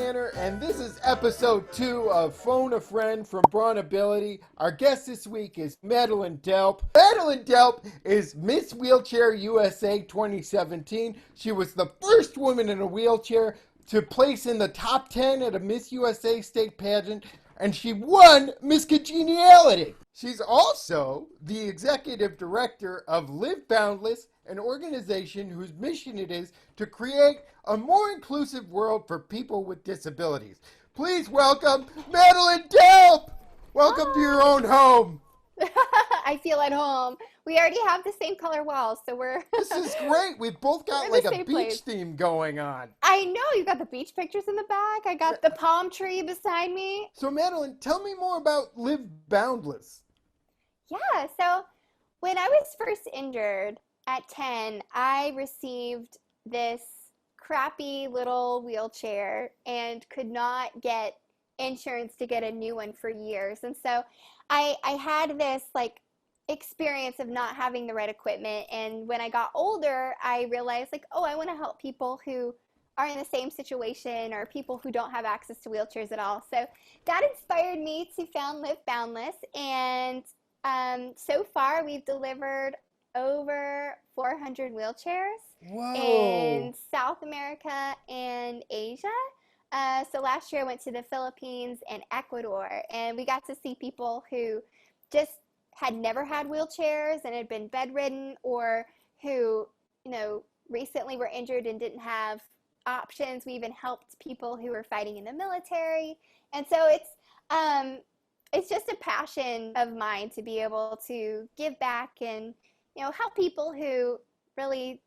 Tanner, and this is episode 2 of Phone a Friend from BraunAbility. Our guest this week is Madeline Delp. Madeline Delp is Miss Wheelchair USA 2017. She was the first woman in a wheelchair to place in the top 10 at a Miss USA state pageant, and she won Miss Congeniality. She's also the executive director of Live Boundless, an organization whose mission it is to create a more inclusive world for people with disabilities. Please welcome Madeline Delp! Welcome to your own home. I feel at home. We already have the same color walls, so we're... This is great. We've both got like a beach theme going on. I know. You got the beach pictures in the back. I got the palm tree beside me. So Madeline, tell me more about Live Boundless. Yeah, so when I was first injured at 10, I received this crappy little wheelchair and could not get insurance to get a new one for years. And so I had this like experience of not having the right equipment. And when I got older, I realized like, oh, I want to help people who are in the same situation or people who don't have access to wheelchairs at all. So that inspired me to found Live Boundless. And so far we've delivered over 400 wheelchairs in South America and Asia. So last year I went to the Philippines and Ecuador, and we got to see people who just had never had wheelchairs and had been bedridden, or who, recently were injured and didn't have options. We even helped people who were fighting in the military. And so it's just a passion of mine to be able to give back and, help people who really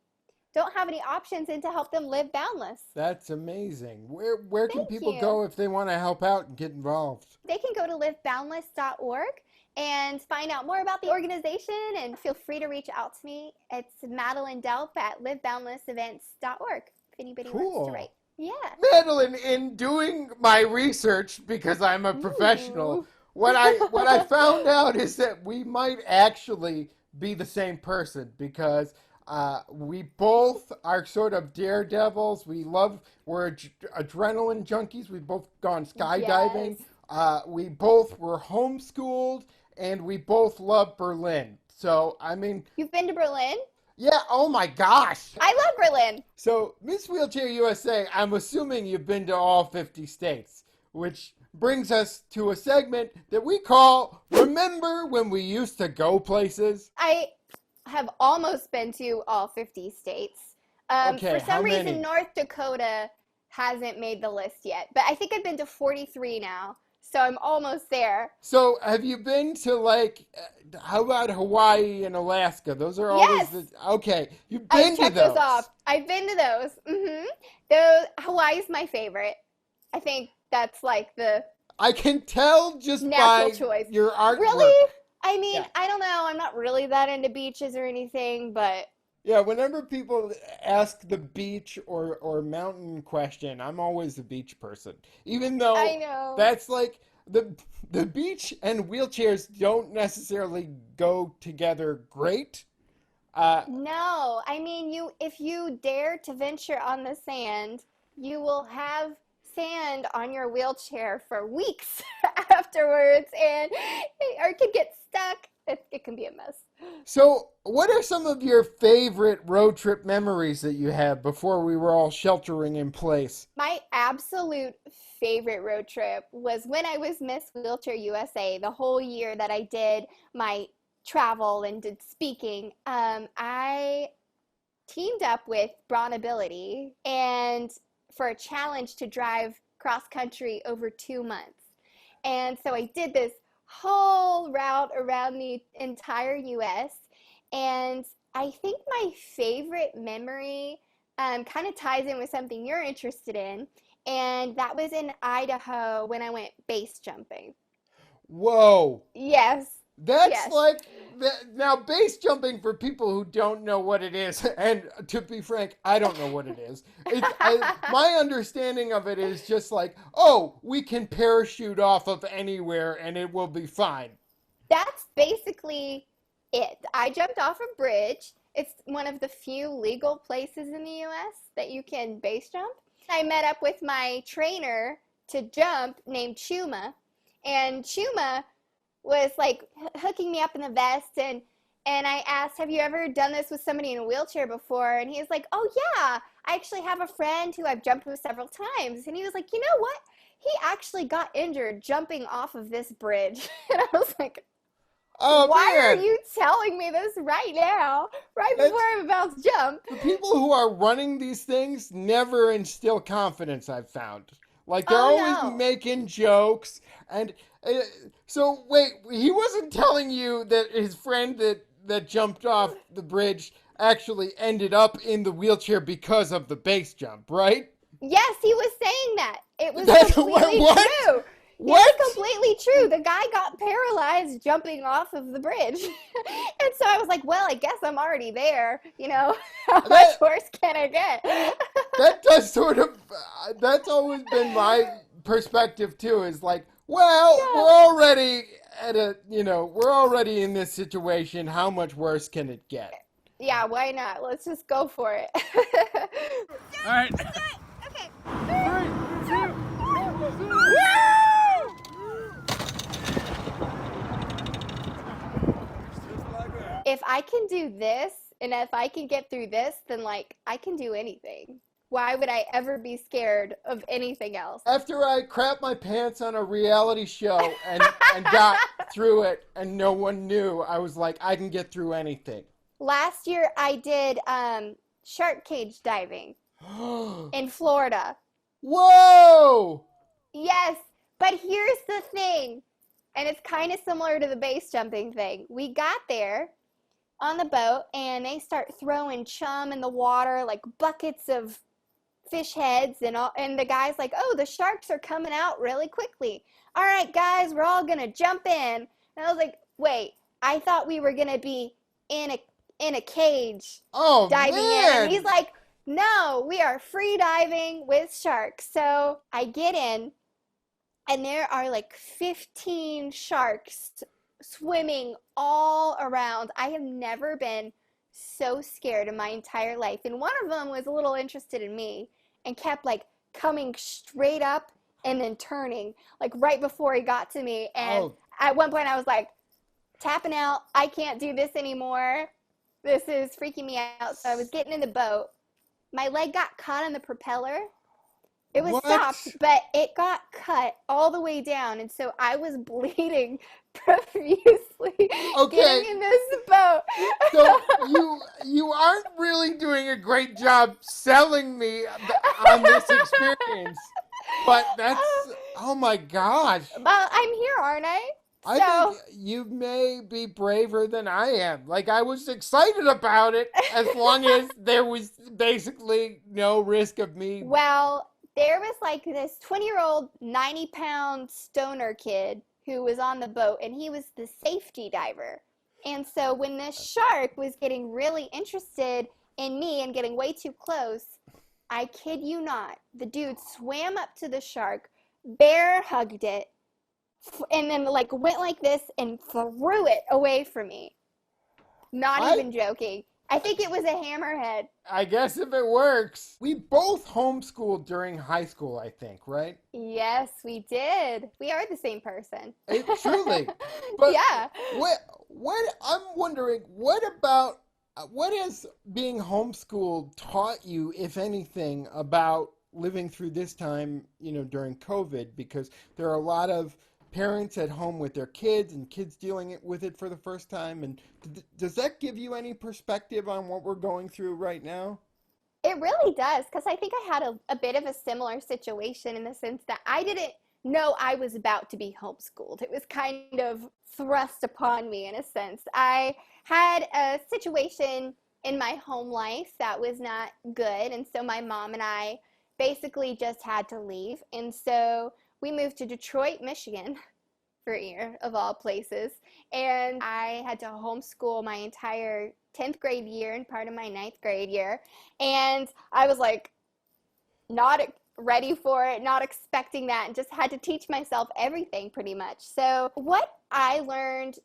don't have any options and to help them live boundless. That's amazing. Where can people go if they want to help out and get involved? They can go to liveboundless.org and find out more about the organization, and feel free to reach out to me. It's Madeline Delp at liveboundlessevents.org if anybody wants to write. Yeah. Madeline, in doing my research, because I'm a professional, what I found out is that we might actually be the same person, because we both are sort of daredevils. We're adrenaline junkies. We've both gone skydiving. Yes. We both were homeschooled, and we both love Berlin. So, I mean... You've been to Berlin? Yeah, oh my gosh. I love Berlin. So, Miss Wheelchair USA, I'm assuming you've been to all 50 states, which brings us to a segment that we call Remember When We Used to Go Places? I have almost been to all 50 states. For some reason, North Dakota hasn't made the list yet, but I think I've been to 43 now, so I'm almost there. So have you been to how about Hawaii and Alaska? Those are always okay. You've been to those. Those off. I've been to those. Hawaii's my favorite. I think that's like the I can tell just by choice. Your artwork. Really? I mean, I don't know. I'm not really that into beaches or anything, but... Yeah, whenever people ask the beach or mountain question, I'm always the beach person. Even though I know. That's like... The beach and wheelchairs don't necessarily go together great. No. I mean, if you dare to venture on the sand, you will have sand on your wheelchair for weeks afterwards, or it could get stuck. It can be a mess. So what are some of your favorite road trip memories that you have before we were all sheltering in place? My absolute favorite road trip was when I was Miss Wheelchair USA, the whole year that I did my travel and did speaking. I teamed up with BraunAbility and for a challenge to drive cross country over 2 months. And so I did this whole route around the entire US. And I think my favorite memory kind of ties in with something you're interested in. And that was in Idaho when I went base jumping. Whoa. Yes. That's now base jumping, for people who don't know what it is, and to be frank, I don't know what it is. My understanding of it is just like, we can parachute off of anywhere and it will be fine. That's basically it. I jumped off a bridge. It's one of the few legal places in the US that you can base jump. I met up with my trainer to jump named Chuma, and Chuma was like hooking me up in the vest, and I asked, "Have you ever done this with somebody in a wheelchair before?" And he was like, "Oh yeah, I actually have a friend who I've jumped with several times." And he was like, "You know what? He actually got injured jumping off of this bridge." And I was like, Oh "Why are man, you telling me this right now, right before that's I'm about to jump?" the people who are running these things never instill confidence. I've found, like they're Oh always no. making jokes, and uh, so wait, he wasn't telling you that his friend that jumped off the bridge actually ended up in the wheelchair because of the base jump, right? Yes, he was saying that. It was That's what? completely What? true. It was What? completely true. The guy got paralyzed jumping off of the bridge. And so I was like, well, I guess I'm already there. You know, how much That worse can it get? that does sort of that's always been my perspective too. Is like, well, we're Yeah. already at a we're already in this situation. How much worse can it get? Yeah, why not? Let's just go for it. All right. Okay. Three, two, If I can do this, and if I can get through this, then like I can do anything. Why would I ever be scared of anything else? after I crapped my pants on a reality show and got through it and no one knew, I was like, I can get through anything. Last year I did shark cage diving in Florida. Whoa! Yes, but here's the thing, and it's kind of similar to the base jumping thing. We got there on the boat and they start throwing chum in the water, like buckets of fish heads and all, and the guy's like, "Oh, the sharks are coming out really quickly. All right, guys, we're all going to jump in." And I was like, "Wait, I thought we were going to be in a cage Oh diving in." And he's man! like, "No, we are free diving with sharks." So I get in, and there are like 15 sharks swimming all around. I have never been so scared in my entire life. And one of them was a little interested in me and kept like coming straight up and then turning like right before he got to me. And Oh, at one point I was like tapping out. I can't do this anymore. This is freaking me out. So I was getting in the boat. My leg got caught in the propeller. It was what? stopped, but it got cut all the way down, and so I was bleeding profusely Okay, getting in this boat. so you aren't really doing a great job selling me on this experience, but that's oh my gosh. Well, I'm here, aren't I? I think So, you may be braver than I am. Like I was excited about it as long as there was basically no risk of me. well, there was like this 20-year-old, 90-pound stoner kid who was on the boat, and he was the safety diver. And so when this shark was getting really interested in me and getting way too close, I kid you not, the dude swam up to the shark, bear hugged it, and then like went like this and threw it away from me. Not I even joking. I think it was a hammerhead. I guess if it works. We both homeschooled during high school, I think, right? Yes, we did. We are the same person. Truly. But Yeah. what I'm wondering, what about what has being homeschooled taught you, if anything, about living through this time, during COVID? Because there are a lot of parents at home with their kids and kids dealing with it for the first time. And does that give you any perspective on what we're going through right now? It really does, because I think I had a bit of a similar situation in the sense that I didn't know I was about to be homeschooled. It was kind of thrust upon me in a sense. I had a situation in my home life that was not good, and so my mom and I basically just had to leave. And so we moved to Detroit, Michigan, for ear of all places. And I had to homeschool my entire 10th grade year and part of my ninth grade year. And I was like, not ready for it, not expecting that, and just had to teach myself everything pretty much. So, what I learned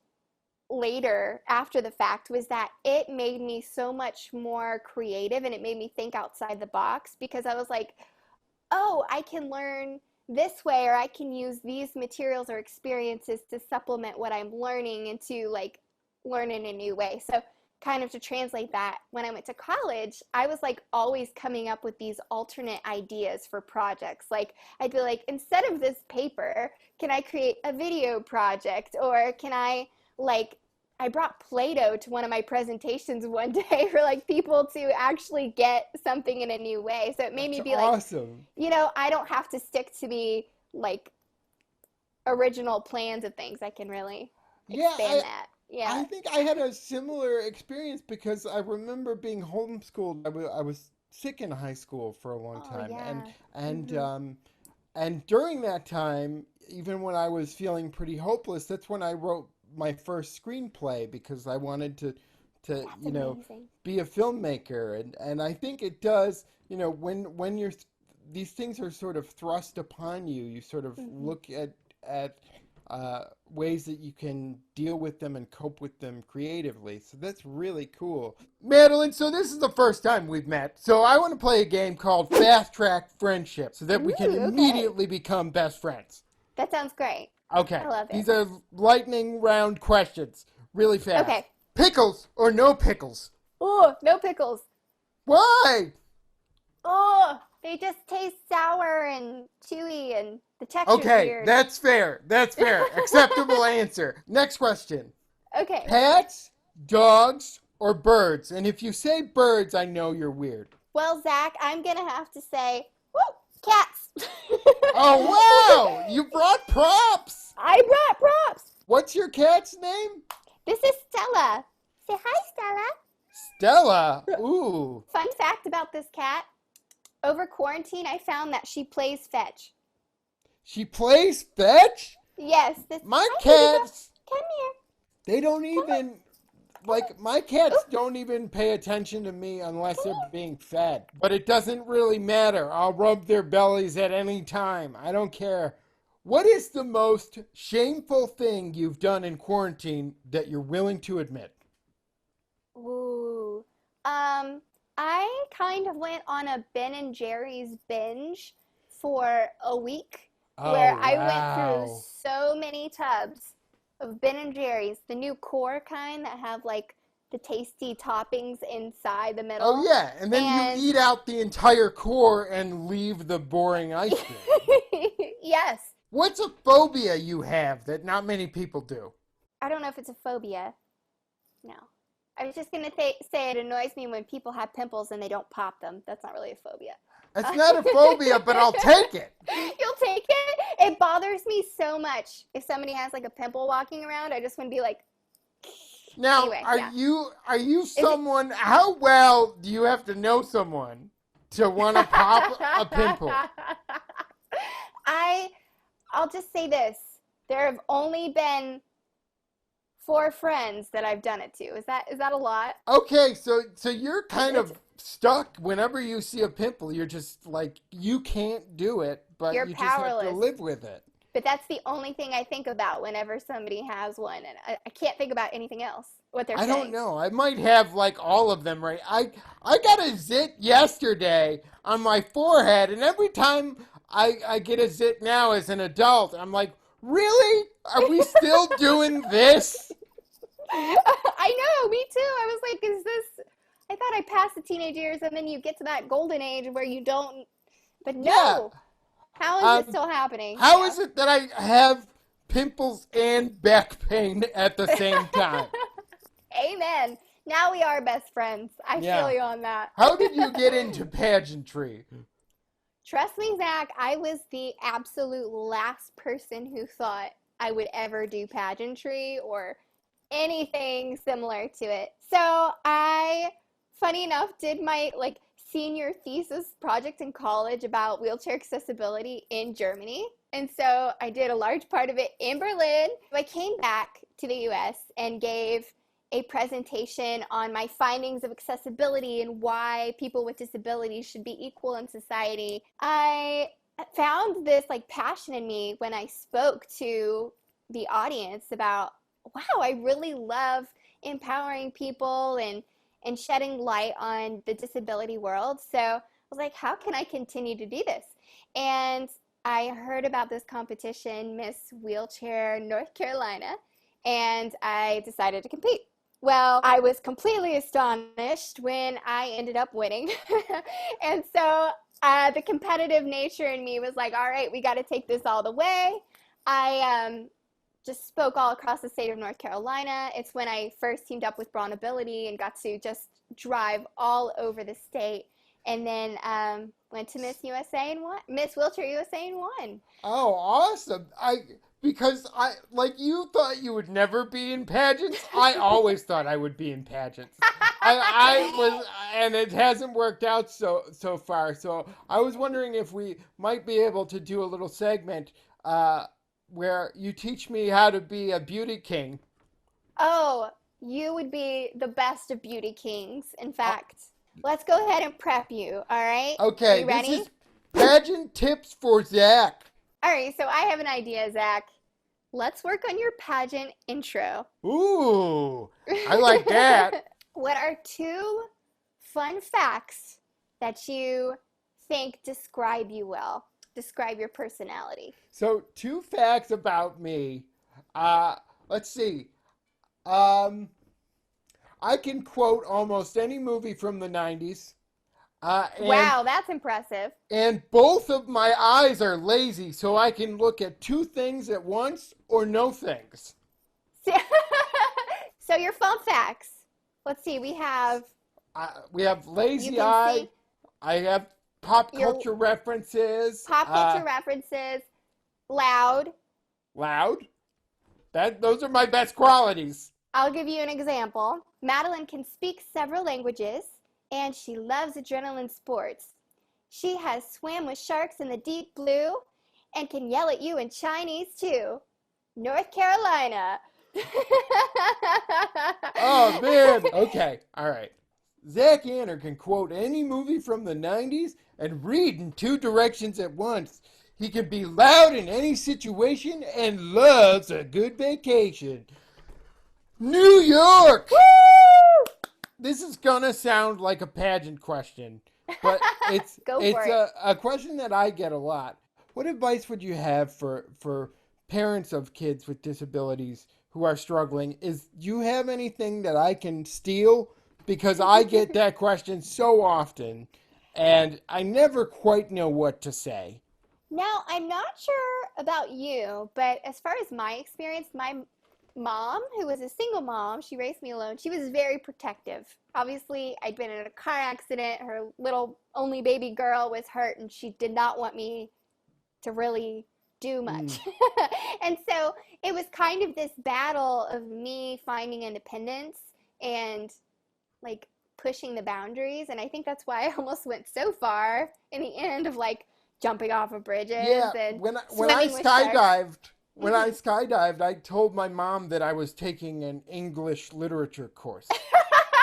later after the fact was that it made me so much more creative and it made me think outside the box because I was like, oh, I can learn this way, or I can use these materials or experiences to supplement what I'm learning and to like learn in a new way. So kind of to translate that, when I went to college, I was like always coming up with these alternate ideas for projects. Like I'd be like, instead of this paper, can I create a video project? Or can I like, I brought Play-Doh to one of my presentations one day for like people to actually get something in a new way. So it made That's me be like, awesome. I don't have to stick to the like original plans of things. I can really Yeah, expand that. I Yeah. think I had a similar experience because I remember being homeschooled. I was sick in high school for a long Oh, time, yeah. and Mm-hmm. um, and during that time, even when I was feeling pretty hopeless, that's when I wrote my first screenplay because I wanted to That's amazing. be a filmmaker, and I think it does. When these things are sort of thrust upon you, you sort of Mm-hmm. look at ways that you can deal with them and cope with them creatively. So that's really cool. Madeline, so this is the first time we've met. So I want to play a game called Fast Track Friendship so that we can Ooh, okay. immediately become best friends. That sounds great. I Okay, love it. these are lightning round questions, really fast. Okay. Pickles or no pickles? Oh, no pickles. Why? Oh, they just taste sour and chewy and the texture's Okay, weird. that's fair. That's fair. Acceptable answer. Next question. Okay. Cats, dogs, or birds? And if you say birds, I know you're weird. Well, Zach, I'm gonna have to say, woo, cats. Oh, wow! You brought props! I brought props. What's your cat's name? This is Stella. Say hi, Stella. Stella. Ooh. Fun fact about this cat. Over quarantine, I found that she plays fetch. She plays fetch? Yes. My Hi, baby girl. cats, Come here. they don't Come here. even, like, my cats Ooh, don't even pay attention to me unless come they're here. being fed. But it doesn't really matter. I'll rub their bellies at any time. I don't care. What is the most shameful thing you've done in quarantine that you're willing to admit? Ooh. Um, I kind of went on a Ben and Jerry's binge for a week Oh, where I went through wow. so many tubs of Ben and Jerry's, the new core kind that have like the tasty toppings inside the Oh, middle. yeah. And then you And eat out the entire core and leave the boring ice cream. yes, What's a phobia you have that not many people do? I don't know if it's a phobia. No. I was just going to say it annoys me when people have pimples and they don't pop them. That's not really a phobia. It's not a phobia, but I'll take it. You'll take it? It bothers me so much. If somebody has like a pimple walking around, I just want to be like, Now, anyway, are yeah. you Is it? someone? How well do you have to know someone to want to pop a pimple? I I'll just say this. There have only been 4 friends that I've done it to. Is that a lot? Okay, so you're kind It's of stuck whenever you see a pimple. You're just like you can't do it, but you're you just have to powerless. live with it. But that's the only thing I think about whenever somebody has one, and I can't think about anything else. What they're I don't saying. know. I might have like all of them right. I got a zit yesterday on my forehead, and every time I get a zit now as an adult, I'm like, really? Are we still doing this? I know, me too. I was like, is this? I thought I passed the teenage years, and then you get to that golden age where you don't. But Yeah. no, how is this Um, still happening? how Yeah. is it that I have pimples and back pain at the same time? Amen. Now we are best friends. I feel Yeah. you on that. How did you get into pageantry? Trust me, Zach, I was the absolute last person who thought I would ever do pageantry or anything similar to it. So I, funny enough, did my like senior thesis project in college about wheelchair accessibility in Germany. And so I did a large part of it in Berlin. I came back to the US and gave a presentation on my findings of accessibility and why people with disabilities should be equal in society. I found this like passion in me when I spoke to the audience about, wow, I really love empowering people and shedding light on the disability world. So I was like, how can I continue to do this? And I heard about this competition, Miss Wheelchair North Carolina, and I decided to compete. Well, I was completely astonished when I ended up winning. And so the competitive nature in me was like, all right, we got to take this all the way. I just spoke all across the state of North Carolina. It's when I first teamed up with BraunAbility and got to just drive all over the state. And then went to Miss USA and won. Miss Wheelchair USA and won. Oh, awesome. Because I like you thought you would never be in pageants. I always thought I would be in pageants. I was, and it hasn't worked out so far. So I was wondering if we might be able to do a little segment where you teach me how to be a beauty king. Oh, you would be the best of beauty kings. In fact, let's go ahead and prep you. All right? Are Okay, you this ready? is pageant tips for Zach. All right, so I have an idea, Zach. Let's work on your pageant intro. Ooh, I like that. What are two fun facts that you think describe you well? Describe your personality. So, two facts about me. Let's see. Um, I can quote almost any movie from the 90s. Uh, and Wow, that's impressive. and both of my eyes are lazy, so I can look at two things at once or no things. So your fun facts. Let's see, we have, We have you lazy can eye. see I have pop your culture references. pop culture references, loud. Loud. Those are my best qualities. I'll give you an example. Madeline can speak several languages, and she loves adrenaline sports. She has swam with sharks in the deep blue and can yell at you in Chinese too. North Carolina. Oh man. Okay. All right. Zach Anner can quote any movie from the 90s and read in two directions at once. He can be loud in any situation and loves a good vacation. New York! Woo! This is gonna sound like a pageant question, but Go it's for it. a question that I get a lot. What advice would you have for parents of kids with disabilities who are struggling? Do you have anything that I can steal? Because I get that question so often, and I never quite know what to say. Now, I'm not sure about you, but as far as my experience, my mom, who was a single mom, she raised me alone. She was very protective. Obviously, I'd been in a car accident. Her little only baby girl was hurt, and she did not want me to really do Mm. much. And so it was kind of this battle of me finding independence and like pushing the boundaries. And I think that's why I almost went so far in the end of like jumping off of bridges Yeah, and when I swimming with sharks. skydived, I told my mom that I was taking an English literature course,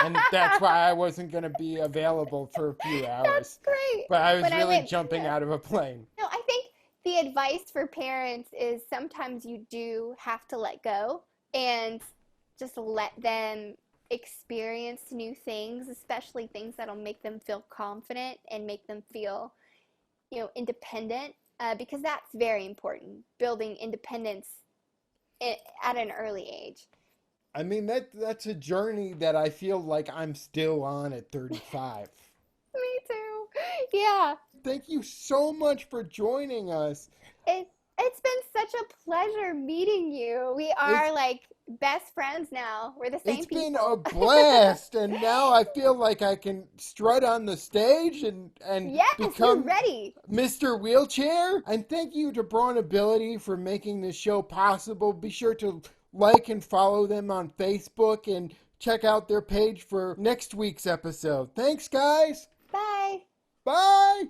and that's why I wasn't going to be available for a few That's hours. great. But I was When I really went, jumping yeah. out of a plane. No, I think the advice for parents is sometimes you do have to let go and just let them experience new things, especially things that'll make them feel confident and make them feel, independent, because that's very important, building independence at an early age. I mean that's a journey that I feel like I'm still on at 35. Me too. Yeah. Thank you so much for joining us. It's been such a pleasure meeting you. We It's are like best friends now. We're the It's same been a people. blast, and now I feel like I can strut on the stage and Yes, you're become ready. Mr. Wheelchair. And thank you to BraunAbility for making this show possible. Be sure to like and follow them on Facebook and check out their page for next week's episode. Thanks, guys. Bye. Bye.